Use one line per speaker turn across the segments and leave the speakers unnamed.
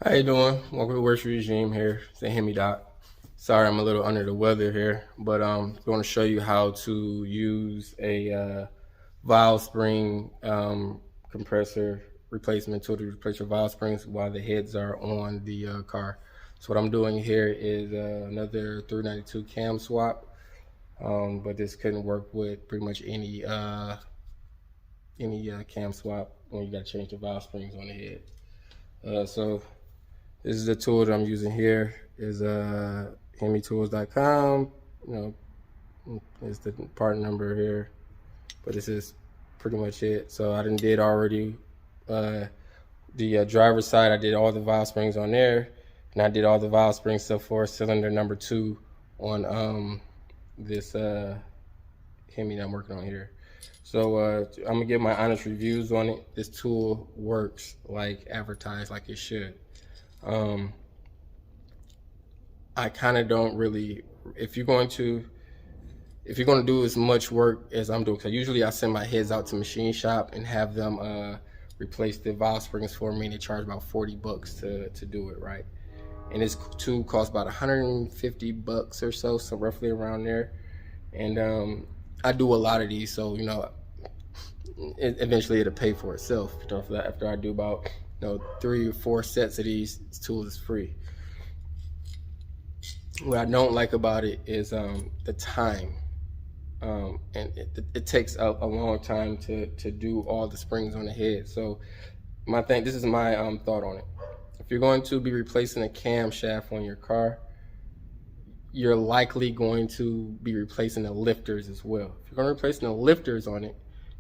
How you doing? Welcome to Worst Regime here. It's a Hemi Doc. Sorry, I'm a little under the weather here, but I'm going to show you how to use a valve spring compressor replacement tool to replace your valve springs while the heads are on the car. So what I'm doing here is another 392 cam swap, but this couldn't work with pretty much any cam swap when you got to change the valve springs on the head. So this is the tool that I'm using here. Is HemiTools.com. You know, is the part number here, but this is pretty much it. So I did already the driver's side. I did all the valve springs on there, and I did all the valve springs stuff for cylinder number 2 on this Hemi that I'm working on here. So I'm gonna give my honest reviews on it. This tool works like advertised, like it should. I kind of don't really, if you're going to do as much work as I'm doing, because usually I send my heads out to machine shop and have them replace the valve springs for me, and they charge about 40 bucks to do it, right? And this tool costs about 150 bucks or so, so roughly around there. And I do a lot of these, so eventually it'll pay for itself. After I do about 3 or 4 sets of these tools is free. What I don't like about it is the time, and it takes a long time to do all the springs on the head. So this is my thought on it. If you're going to be replacing a camshaft on your car, you're likely going to be replacing the lifters as well. If you're going to be replacing the lifters on it,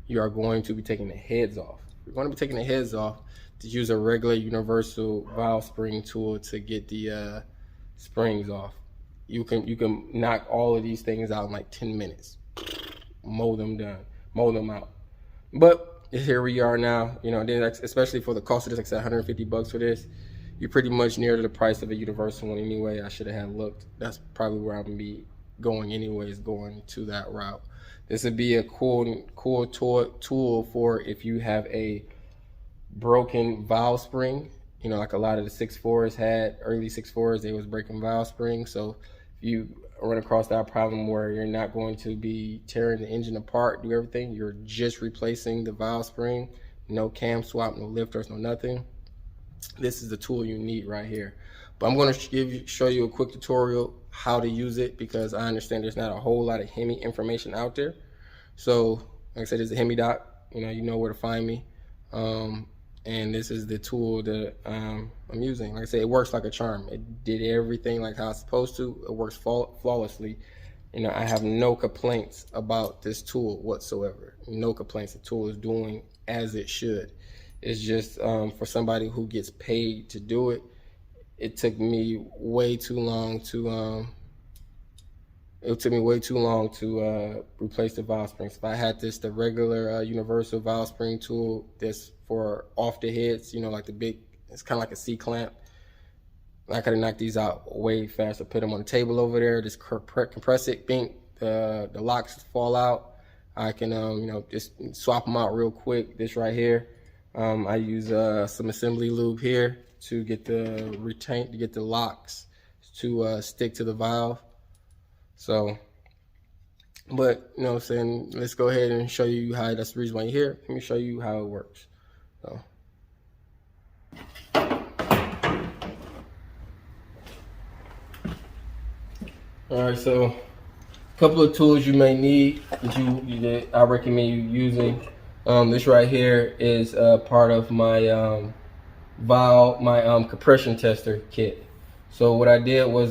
you are going to be taking the heads off. If you're going to be taking the heads off, to use a regular universal valve spring tool to get the springs off. You can knock all of these things out in like 10 minutes. Mow them out. But here we are now, especially for the cost of this, like I said, 150 bucks for this. You're pretty much near to the price of a universal one anyway. I should have had looked. That's probably where I'm gonna be going anyways, going to that route. This would be a cool tool for if you have a broken valve spring, like a lot of the 6.4s had, early 6.4s, they was breaking valve springs. So if you run across that problem where you're not going to be tearing the engine apart, do everything, you're just replacing the valve spring, no cam swap, no lifters, no nothing, this is the tool you need right here. But I'm going to show you a quick tutorial how to use it, because I understand there's not a whole lot of Hemi information out there. So like I said, it's a Hemi Doc, you know where to find me. And this is the tool that I'm using. Like I said, it works like a charm. It did everything like how it's supposed to. It works flawlessly. I have no complaints about this tool whatsoever. No complaints. The tool is doing as it should. It's just for somebody who gets paid to do it, it took me way too long to replace the valve springs. If I had the regular universal valve spring tool that's for off the heads, like the big, it's kind of like a C-clamp, I could have knocked these out way faster. Put them on the table over there, just compress it, bink, the locks fall out. I can, just swap them out real quick. This right here, I use some assembly lube here to get the locks to stick to the valve. So, but what I'm saying, let's go ahead and show you how. That's the reason why you're here. Let me show you how it works. So, all right. So, a couple of tools you may need that I recommend you using. This right here is part of my compression tester kit. So what I did was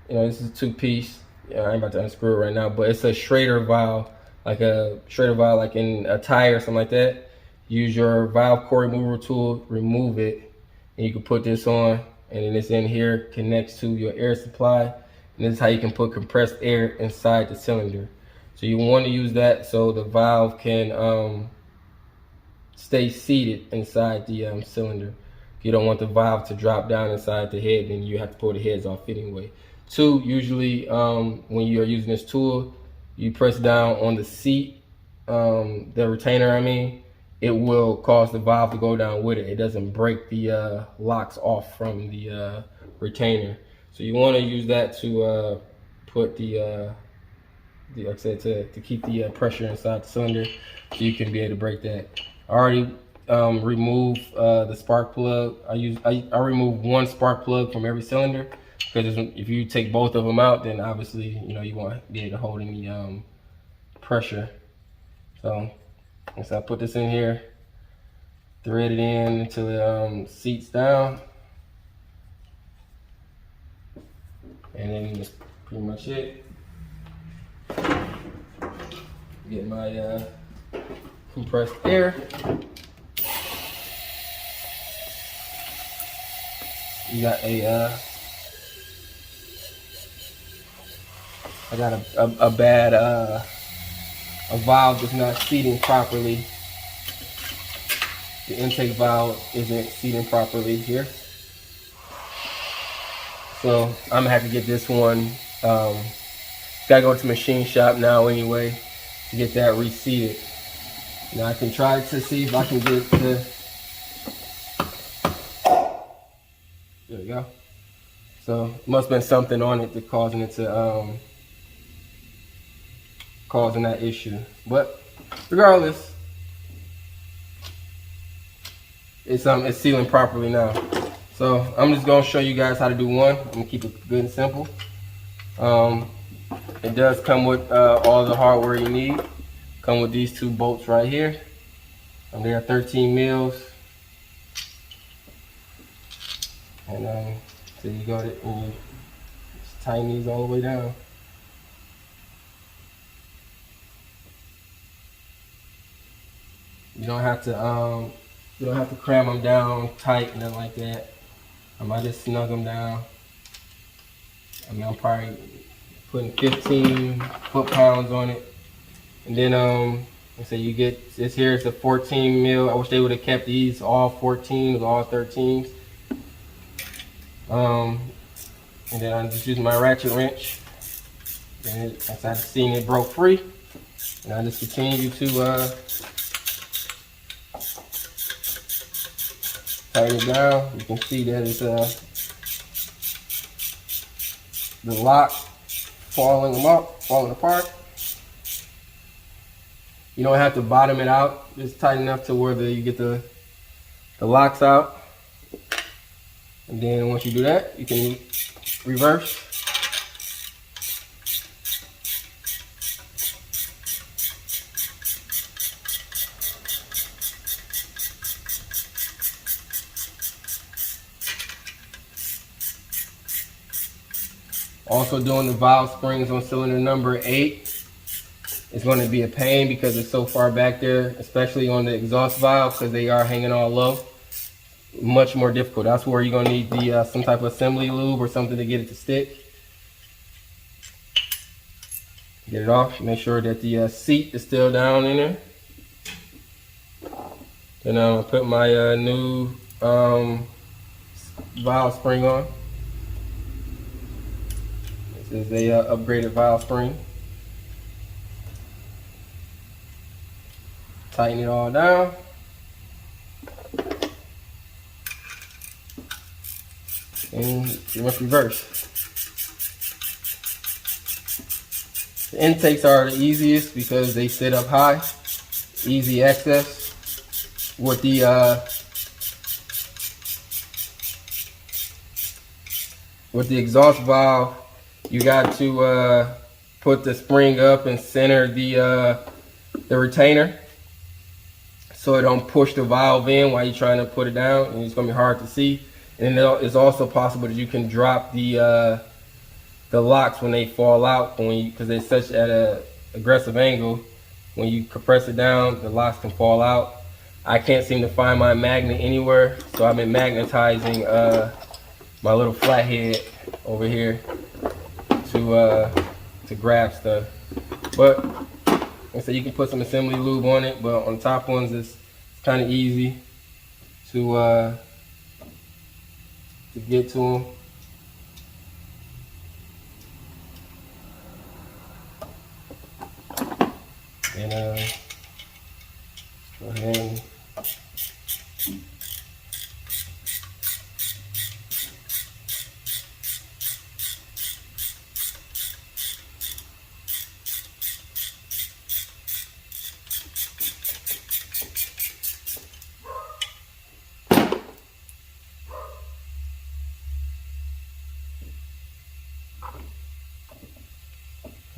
this is a 2-piece. I ain't about to unscrew it right now, but it's a Schrader valve, like in a tire or something like that. Use your valve core remover tool, remove it, and you can put this on, and then it's in here, connects to your air supply, and this is how you can put compressed air inside the cylinder. So you want to use that so the valve can stay seated inside the cylinder. If you don't want the valve to drop down inside the head, then you have to pull the heads off anyway. 2, usually when you're using this tool, you press down on the seat, the retainer, it will cause the valve to go down with it. It doesn't break the locks off from the retainer. So you want to use that to put like I said, to keep the pressure inside the cylinder, so you can be able to break that. I already remove the spark plug. I remove one spark plug from every cylinder, because if you take both of them out, then obviously you want to be able to hold any pressure. So I put this in here, thread it in until it seats down, and then that's pretty much it. Get my compressed air. You got I got a bad a valve that's not seating properly. The intake valve isn't seating properly here, so I'm gonna have to get this one. Gotta go to the machine shop now anyway to get that reseated. Now I can try to see if I can get the. There we go. So must have been something on it that causing it to causing that issue. But regardless, it's sealing properly now. So I'm just gonna show you guys how to do one. I'm gonna keep it good and simple. It does come with all the hardware you need. Come with these two bolts right here. They are 13 mils. And so you got it, and you just tighten these all the way down. You don't have to cram them down tight and nothing like that. I might just snug them down. I mean, I'm probably putting 15 foot-pounds on it. And then so you get this here. It's a 14 mil. I wish they would have kept these all 14s, all 13s. And then I'm just using my ratchet wrench. And as I've seen, it broke free. And I just continue to tighten it down. You can see that it's the lock falling apart. You don't have to bottom it out. Just tight enough to where you get the locks out. And then once you do that, you can reverse. Also, doing the valve springs on cylinder number 8 is going to be a pain because it's so far back there, especially on the exhaust valve, because they are hanging all low. Much more difficult. That's where you're going to need the some type of assembly lube or something to get it to stick. Get it off. Make sure that the seat is still down in there. Then I'm going to put my new valve spring on. This is a upgraded valve spring. Tighten it all down. And you must reverse. The intakes are the easiest because they sit up high, easy access. With the exhaust valve, you got to put the spring up and center the retainer, so it don't push the valve in while you're trying to put it down, and it's gonna be hard to see. And it's also possible that you can drop the locks when they fall out, because they're such at a aggressive angle. When you compress it down, the locks can fall out. I can't seem to find my magnet anywhere, so I've been magnetizing my little flathead over here to grab stuff. But like I said, you can put some assembly lube on it, but on the top ones it's kind of easy to get to them. And Go ahead and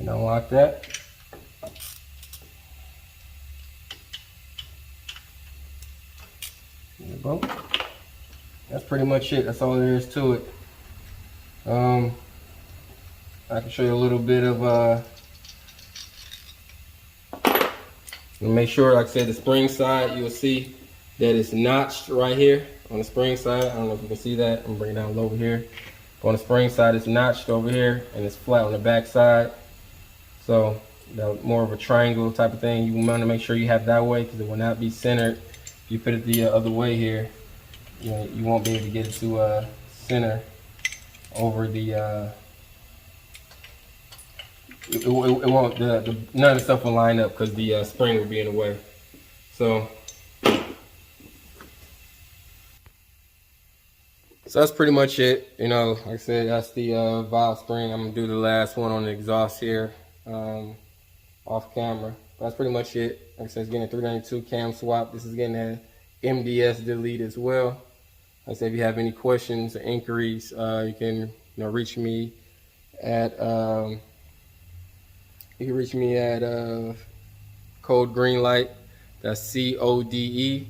unlock that. There you go. That's pretty much it. That's all there is to it. I can show you a little bit of make sure, like I said, the spring side, you'll see that it's notched right here on the spring side. I don't know if you can see that. I'm gonna bring it down low over here. On the spring side, it's notched over here, and it's flat on the back side. So, more of a triangle type of thing. You want to make sure you have that way because it will not be centered. If you put it the other way here, you won't be able to get it to center over the. It won't. None of the stuff will line up because the spring will be in the way. So that's pretty much it. Like I said, that's the valve spring. I'm gonna do the last one on the exhaust here, off camera. That's pretty much it. Like I said, it's getting a 392 cam swap. This is getting a MDS delete as well. Like I said, if you have any questions or inquiries, you can reach me at code Greenlight. That's CODEGREENLITE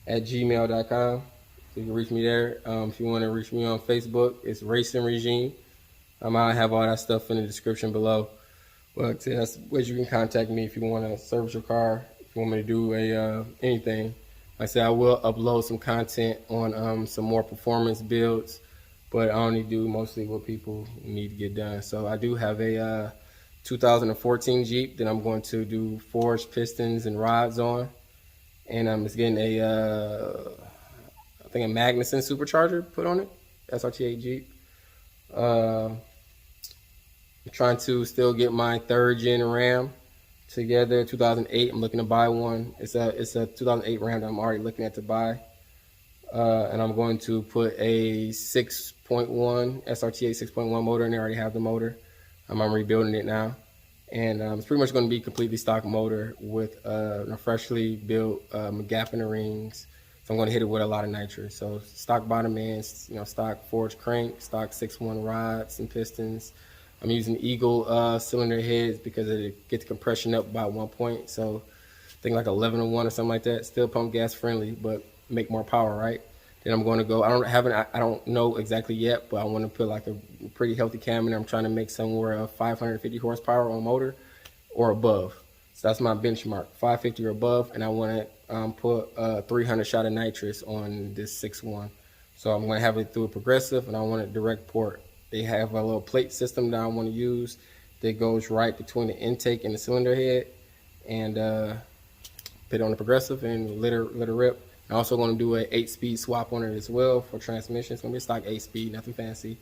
@gmail.com. So you can reach me there. If you want to reach me on Facebook, it's Racing Regime. I have all that stuff in the description below. But that's ways you can contact me if you want to service your car. If you want me to do anything. Like I said, I will upload some content on some more performance builds. But I only do mostly what people need to get done. So I do have a 2014 Jeep that I'm going to do forged pistons and rods on. And I'm just getting I think a Magnuson supercharger put on it, SRT8 Jeep. I'm trying to still get my 3rd gen Ram together, 2008. I'm looking to buy one. It's a 2008 Ram that I'm already looking at to buy. And I'm going to put a 6.1 SRT8 6.1 motor in there. I already have the motor. I'm rebuilding it now, and it's pretty much going to be a completely stock motor with a freshly built gap in the rings. So I'm going to hit it with a lot of nitrous. So stock bottom ends, stock forged crank, stock 6.1 rods and pistons. I'm using Eagle cylinder heads because it gets compression up by 1 point. So I think like 11-1 or something like that. Still pump gas friendly, but make more power, right? Then I'm going to go. I don't know exactly yet, but I want to put like a pretty healthy cam in there. I'm trying to make somewhere 550 horsepower on motor or above. So that's my benchmark, 550 or above, and I want to put 300 shot of nitrous on this 6.1. So I'm going to have it through a progressive, and I want it direct port. They have a little plate system that I want to use that goes right between the intake and the cylinder head, and put it on the progressive and let her rip. I'm also going to do an 8-speed swap on it as well for transmission. It's going to be a stock 8-speed, nothing fancy.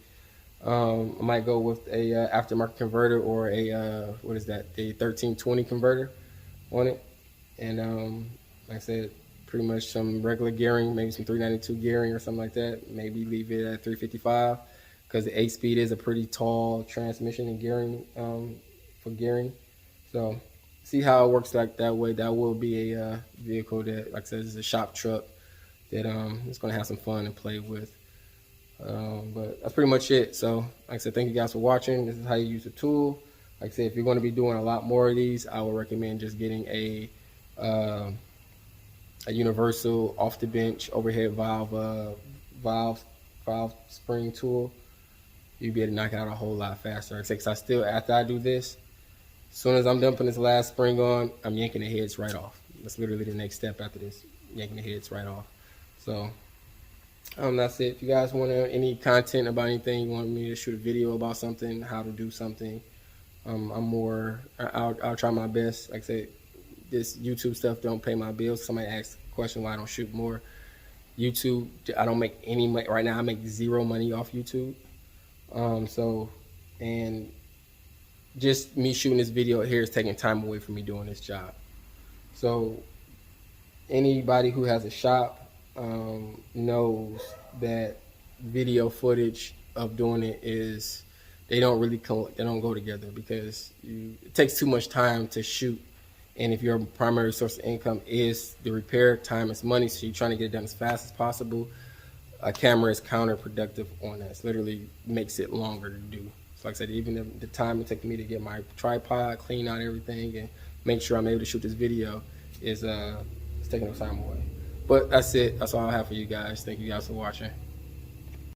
I might go with a aftermarket converter or a what is that? A 1320 converter on it. And like I said, pretty much some regular gearing, maybe some 392 gearing or something like that. Maybe leave it at 355 because the 8-speed is a pretty tall transmission and gearing for gearing. So see how it works like that way. That will be a vehicle that, like I said, is a shop truck that is going to have some fun and play with. But that's pretty much it. So like I said, thank you guys for watching. This is how you use the tool. Like I said, if you're going to be doing a lot more of these, I would recommend just getting a universal off the bench overhead valve spring tool. You'll be able to knock it out a whole lot faster. Like I said, 'cause I still, after I do this, as soon as I'm dumping this last spring on, I'm yanking the heads right off. That's literally the next step after this, yanking the heads right off. So that's it. If you guys want any content about anything, you want me to shoot a video about something, how to do something, I'll try my best. Like I said, this YouTube stuff don't pay my bills. Somebody asked a question why I don't shoot more. YouTube, I don't make any money right now. I make zero money off YouTube. And just me shooting this video here is taking time away from me doing this job. So anybody who has a shop knows that video footage of doing it is, they don't go together, because it takes too much time to shoot, and if your primary source of income is the repair, time is money, so you're trying to get it done as fast as possible. A camera is counterproductive on that. It literally makes it longer to do. So like I said, even the time it took me to get my tripod, clean out everything, and make sure I'm able to shoot this video is it's taking no time away. But that's it. That's all I have for you guys. Thank you guys for watching.